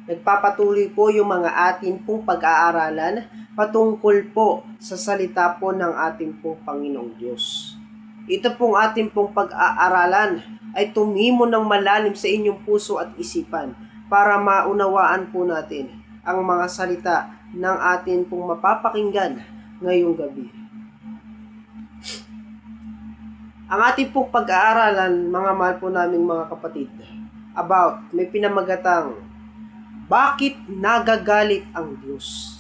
Nagpapatuloy po yung mga atin pong pag-aaralan patungkol po sa salita po ng ating pong Panginoong Diyos. Ito pong ating pong pag-aaralan ay tumimo ng malalim sa inyong puso at isipan para maunawaan po natin ang mga salita ng atin pong mapapakinggan ngayong gabi. Ang ating pong pag-aaralan, mga mahal po naming mga kapatid, may pinamagatang bakit nagagalit ang Diyos?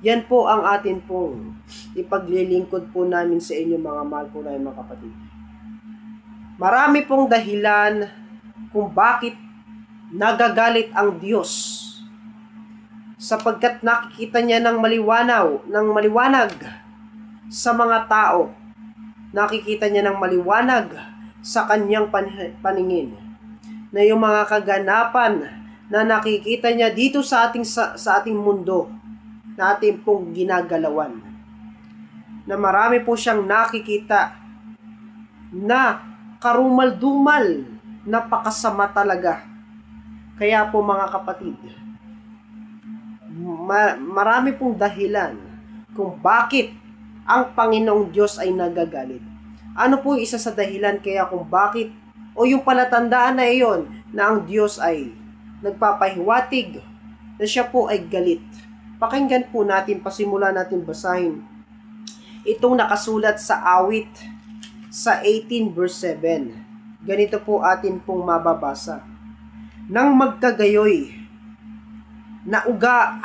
Yan po ang atin pong ipaglilingkod po namin sa inyo, mga mahal po namin mga kapatid. Marami pong dahilan kung bakit nagagalit ang Diyos, sapagkat nakikita niya ng maliwanag sa mga tao. Nakikita niya ng maliwanag sa kanyang paningin na yung mga kaganapan na nakikita niya dito sa ating mundo na ating pong ginagalawan. Na marami po siyang nakikita na karumal-dumal, napakasama talaga. Kaya po mga kapatid, marami pong dahilan kung bakit ang Panginoong Diyos ay nagagalit. Ano po isa sa dahilan kaya kung bakit o yung palatandaan na iyon na ang Diyos ay nagpapahiwatig na siya po ay galit? Pakinggan po natin, pasimula natin basahin itong nakasulat sa Awit sa 18 verse 7. Ganito po atin pong mababasa. Nang magkagayoy, nauga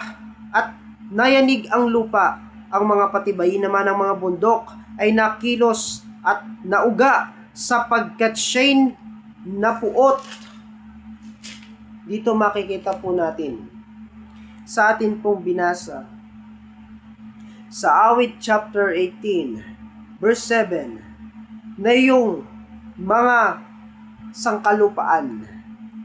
at nayanig ang lupa, ang mga patibayin naman ng mga bundok ay nakilos at nauga sapagkat siya'y napuot. Dito makikita po natin sa atin pong binasa sa Awit chapter 18 verse 7 na yung mga sangkalupaan,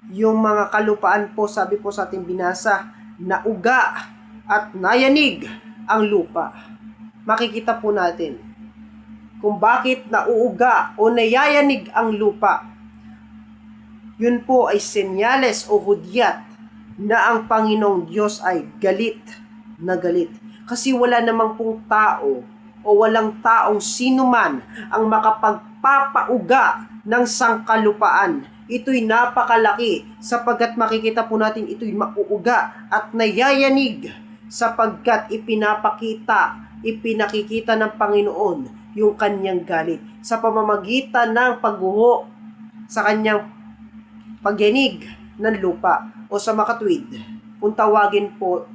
yung mga kalupaan po, sabi po sa ating binasa, nauga at nayanig ang lupa. Makikita po natin kung bakit nauuga o nayayanig ang lupa. Yun po ay senyales o hudyat na ang Panginoong Diyos ay galit na galit. Kasi wala namang pong tao o walang taong sinuman ang makapagpapauga ng sangkalupaan. Ito'y napakalaki sapagkat makikita po natin ito'y mauuga at nayayanig sapagkat ipinakikita ng Panginoon yung kanyang galit sa pamamagitan ng pagguho sa kanyang pagyanig ng lupa, o sa makatwid, kung tawagin po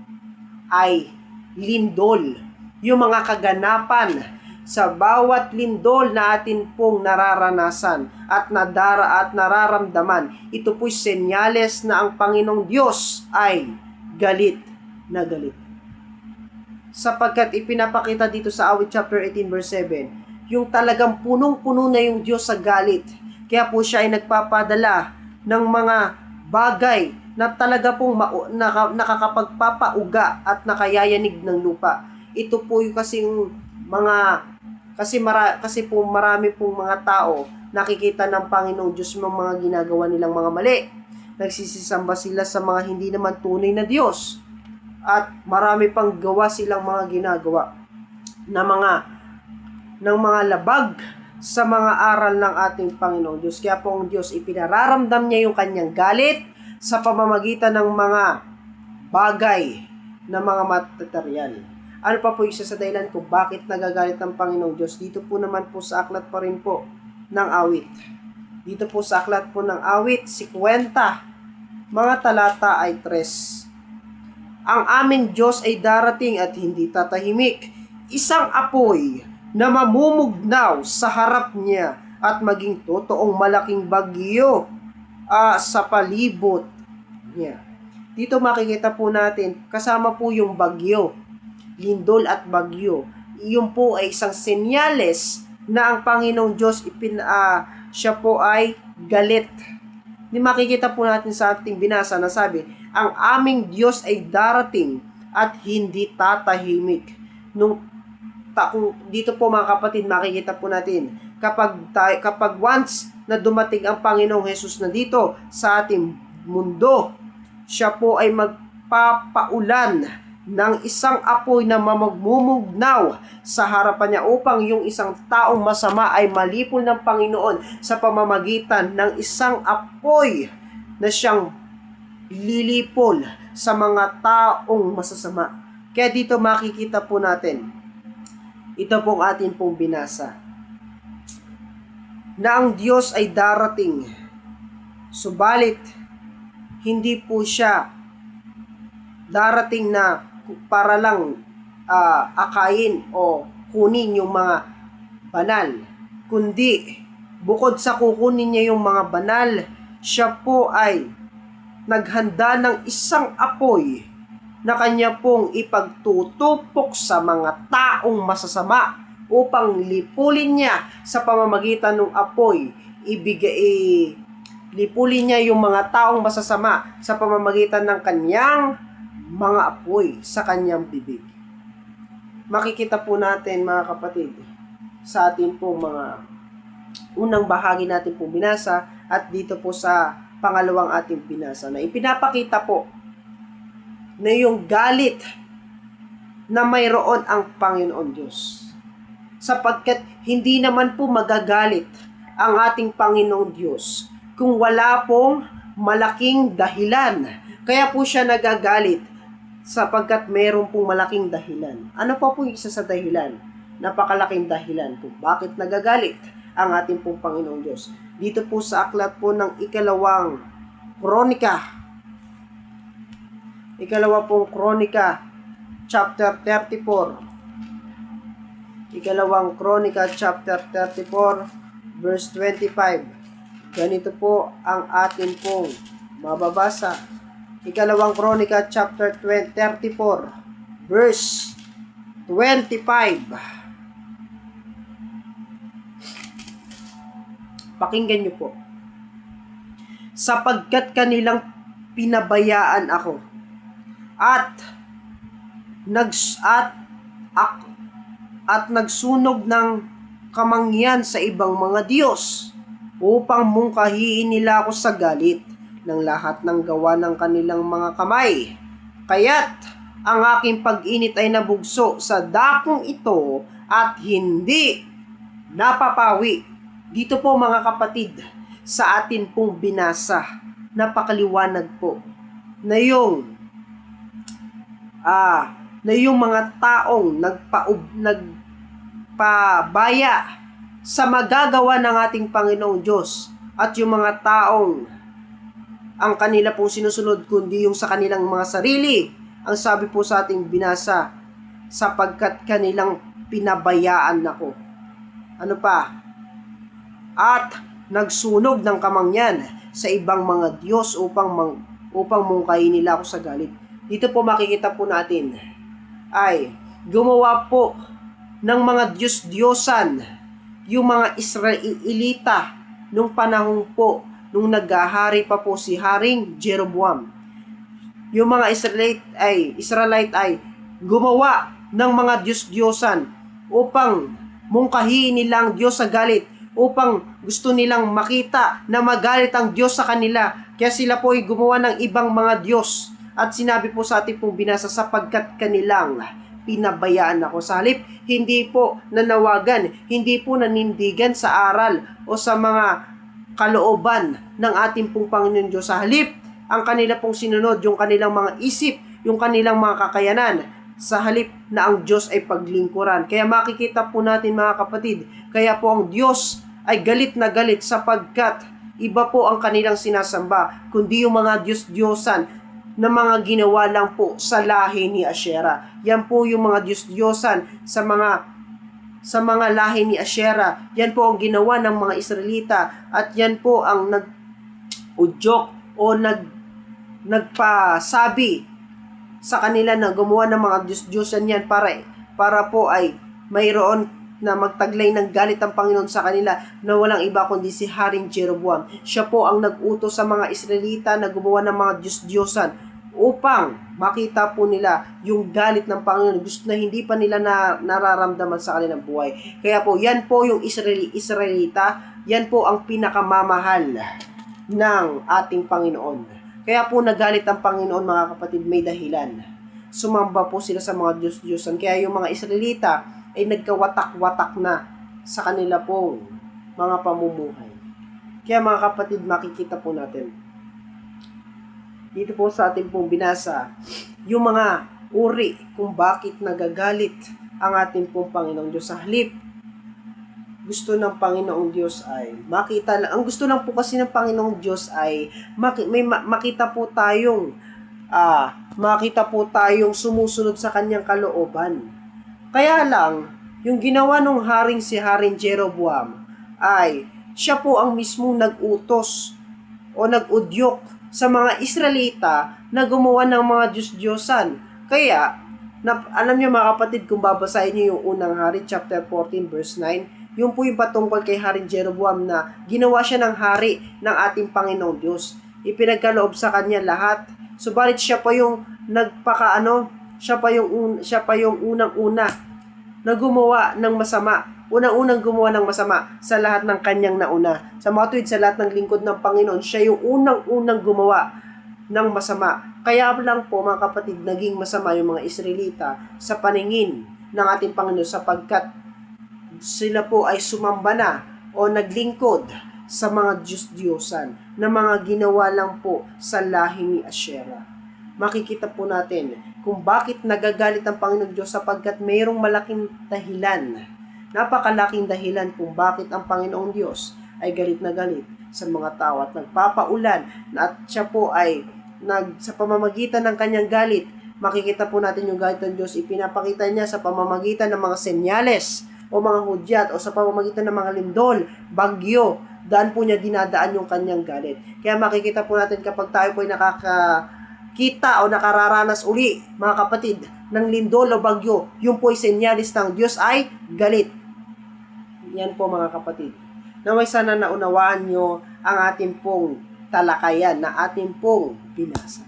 ay lindol. Yung mga kaganapan sa bawat lindol na atin pong nararanasan at nararamdaman, ito po'y senyales na ang Panginoong Diyos ay galit na galit. Sapagkat ipinapakita dito sa Awit chapter 18 verse 7, yung talagang punong-puno na yung Diyos sa galit. Kaya po siya ay nagpapadala ng mga bagay na talaga pong nakakapagpapauga at nakayayanig ng lupa. Ito po yung kasi po marami pong mga tao nakikita ng Panginoong Diyos ng mga ginagawa nilang mga mali. Nagsisisamba sila sa mga hindi naman tunay na Diyos. At marami pang gawa silang mga ginagawa na ng mga labag sa mga aral ng ating Panginoong Diyos. Kaya po ang Diyos ipinararamdam niya yung kanyang galit sa pamamagitan ng mga bagay na mga material. Ano pa po isa sa dahilan kung bakit nagagalit ang Panginoong Diyos? Dito po naman po sa aklat pa rin po ng Awit. Dito po sa aklat po ng Awit, 50, mga talata ay 3. Ang aming Diyos ay darating at hindi tatahimik. Isang apoy na mamumugnaw sa harap niya at maging totoong malaking bagyo sa palibot niya. Dito makikita po natin, kasama po yung bagyo, lindol at bagyo. Iyon po ay isang senyales na ang Panginoong Diyos siya po ay galit. Makikita po natin sa ating binasa na sabi, ang aming Diyos ay darating at hindi tatahimik. Dito po mga kapatid, makikita po natin, kapag once na dumating ang Panginoong Hesus na dito sa ating mundo, siya po ay magpapaulan ng isang apoy na mamagmumugnaw sa harapan niya upang yung isang taong masama ay malipol ng Panginoon sa pamamagitan ng isang apoy na siyang lilipol sa mga taong masasama. Kaya dito makikita po natin, ito pong atin pong binasa, na ang Diyos ay darating, subalit hindi po siya darating na para lang akayin o kunin yung mga banal, kundi bukod sa kukunin niya yung mga banal, siya po ay naghanda ng isang apoy na kanya pong ipagtutupok sa mga taong masasama upang lipulin niya sa pamamagitan ng apoy, lipulin niya yung mga taong masasama sa pamamagitan ng kanyang mga apoy sa kanyang bibig. Makikita po natin mga kapatid sa atin po mga unang bahagi natin po binasa at dito po sa pangalawang ating binasa na ipinapakita po na yung galit na mayroon ang Panginoon Diyos. Sapagkat hindi naman po magagalit ang ating Panginoong Diyos kung wala pong malaking dahilan. Kaya po siya nagagalit sapagkat mayroon pong malaking dahilan. Ano pa po yung isa sa dahilan? Napakalaking dahilan kung bakit nagagalit ang ating pong Panginoong Diyos. Dito po sa aklat po ng ikalawang Kronika, chapter 34. Ikalawang Kronika, chapter 34, verse 25. Ganito po ang atin pong mababasa. Ikalawang Kronika, chapter 34, verse 25. Pakinggan niyo po. Sapagkat kanilang pinabayaan ako at nagsunog ng kamangyan sa ibang mga Diyos upang mungkahiin nila ako sa galit ng lahat ng gawa ng kanilang mga kamay. Kaya't ang aking pag-init ay nabugso sa dakong ito at hindi napapawi. Dito po mga kapatid, sa atin pong binasa, napakaliwanag po na yung mga taong nagpabaya sa magagawa ng ating Panginoong Diyos at yung mga taong ang kanila pong sinusunod kundi yung sa kanilang mga sarili. Ang sabi po sa ating binasa, sapagkat kanilang pinabayaan ako. Ano pa? At nagsunog ng kamangyan sa ibang mga Diyos upang mungkahin nila ako sa galit. Dito po makikita po natin ay gumawa po ng mga Diyos-Diyosan yung mga Israelita nung panahon po nung naghahari pa po si Haring Jeroboam. Yung mga Israelite ay gumawa ng mga Diyos-Diyosan upang mungkahiin nilang Diyos sa galit, upang gusto nilang makita na magalit ang Diyos sa kanila. Kaya sila po ay gumawa ng ibang mga Diyos. At sinabi po sa ating pong binasa, sapagkat kanilang pinabayaan ako. Sa halip, hindi po nanawagan, hindi po nanindigan sa aral o sa mga kalooban ng ating pong Panginoon Diyos. Sa halip, ang kanila pong sinunod, yung kanilang mga isip, yung kanilang mga kakayanan, sa halip na ang Diyos ay paglingkuran. Kaya makikita po natin mga kapatid, kaya po ang Diyos ay galit na galit sapagkat iba po ang kanilang sinasamba, kundi yung mga Diyos-Diyosan na mga ginawa lang po sa lahi ni Asyera. Yan po yung mga Diyos-Diyosan sa mga lahi ni Asyera. Yan po ang ginawa ng mga Israelita at yan po ang nag-udyok o nagpasabi sa kanila na gumawa ng mga Diyos-Diyosan yan para po ay mayroon na magtaglay ng galit ang Panginoon sa kanila na walang iba kundi si Haring Jeroboam. Siya po ang nag-utos sa mga Israelita na gumawa ng mga Diyos-Diyosan upang makita po nila yung galit ng Panginoon, gusto na hindi pa nila nararamdaman sa kanilang buhay. Kaya po, yan po yung Israelita, yan po ang pinakamamahal ng ating Panginoon. Kaya po nagalit ang Panginoon mga kapatid, may dahilan. Sumamba po sila sa mga Diyos-Diyosan. Kaya yung mga Israelita ay nagkawatak-watak na sa kanila pong mga pamumuhay. Kaya mga kapatid, makikita po natin dito po sa ating pong binasa yung mga uri kung bakit nagagalit ang ating pong Panginoong Diyos. Sa halip, gusto ng Panginoong Diyos ay makita lang. Ang gusto lang po kasi ng Panginoong Diyos ay makita po tayong sumusunod sa kanyang kalooban. Kaya lang, yung ginawa ng haring si Haring Jeroboam ay siya po ang mismong nag-utos o nag-udyok sa mga Israelita na gumawa ng mga Diyos-Diyosan. Kaya, alam niyo mga kapatid, kung babasahin niyo yung unang hari, chapter 14, verse 9, yung po yung patungkol kay Haring Jeroboam na ginawa siya ng hari ng ating Panginoong Diyos. Ipinagkaloob sa kanya lahat. Subalit siya pa yung siya pa yung unang-una na gumawa ng masama. Unang-unang gumawa ng masama sa lahat ng kanyang nauna. Sa mga tuwid, sa lahat ng lingkod ng Panginoon, siya yung unang-unang gumawa ng masama. Kaya lang po mga kapatid, naging masama yung mga Israelita sa paningin ng ating Panginoon sapagkat sila po ay sumamba na o naglingkod sa mga Diyos-Diyosan na mga ginawa lang po sa lahi ni Asyera. Makikita po natin kung bakit nagagalit ang Panginoon Diyos sapagkat mayroong malaking dahilan. Napakalaking dahilan kung bakit ang Panginoong Diyos ay galit na galit sa mga tao at nagpapaulan at siya po ay sa pamamagitan ng kanyang galit, makikita po natin yung galit ng Diyos, ipinapakita niya sa pamamagitan ng mga senyales o mga hudyat o sa pamamagitan ng mga lindol, bagyo, daan po niya dinadaan yung kanyang galit. Kaya makikita po natin kapag tayo po ay nakakita o nakararanas uli, mga kapatid, ng lindol o bagyo, yung po ay senyalis ng Diyos ay galit. Yan po mga kapatid. Naway sana naunawaan nyo ang ating pong talakayan na ating pong binasa.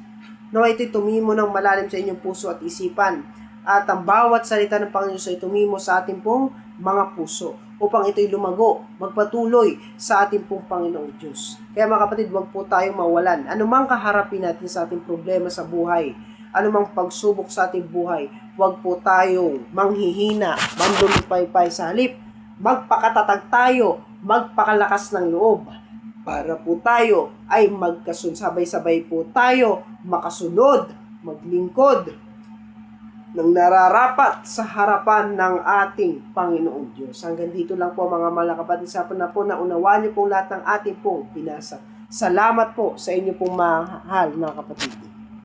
Naway ito'y tumimo ng malalim sa inyong puso at isipan at ang bawat salita ng Panginoon ay tumimo sa ating pong mga puso upang ito'y lumago, magpatuloy sa ating pong Panginoong Diyos. Kaya mga kapatid, huwag po tayong mawalan. Anumang kaharapin natin sa ating problema sa buhay, anumang pagsubok sa ating buhay, huwag po tayong manghihina, mandulupaypay sa halip. Magpakatatag tayo, magpakalakas ng loob para po tayo ay sabay-sabay po tayo makasunod, maglingkod ng nararapat sa harapan ng ating Panginoong Diyos. Hanggang dito lang po mga kapatid, sa na po na unawaan niyo po lahat ng ating pong binasa. Salamat po sa inyo pong mahal mga kapatid.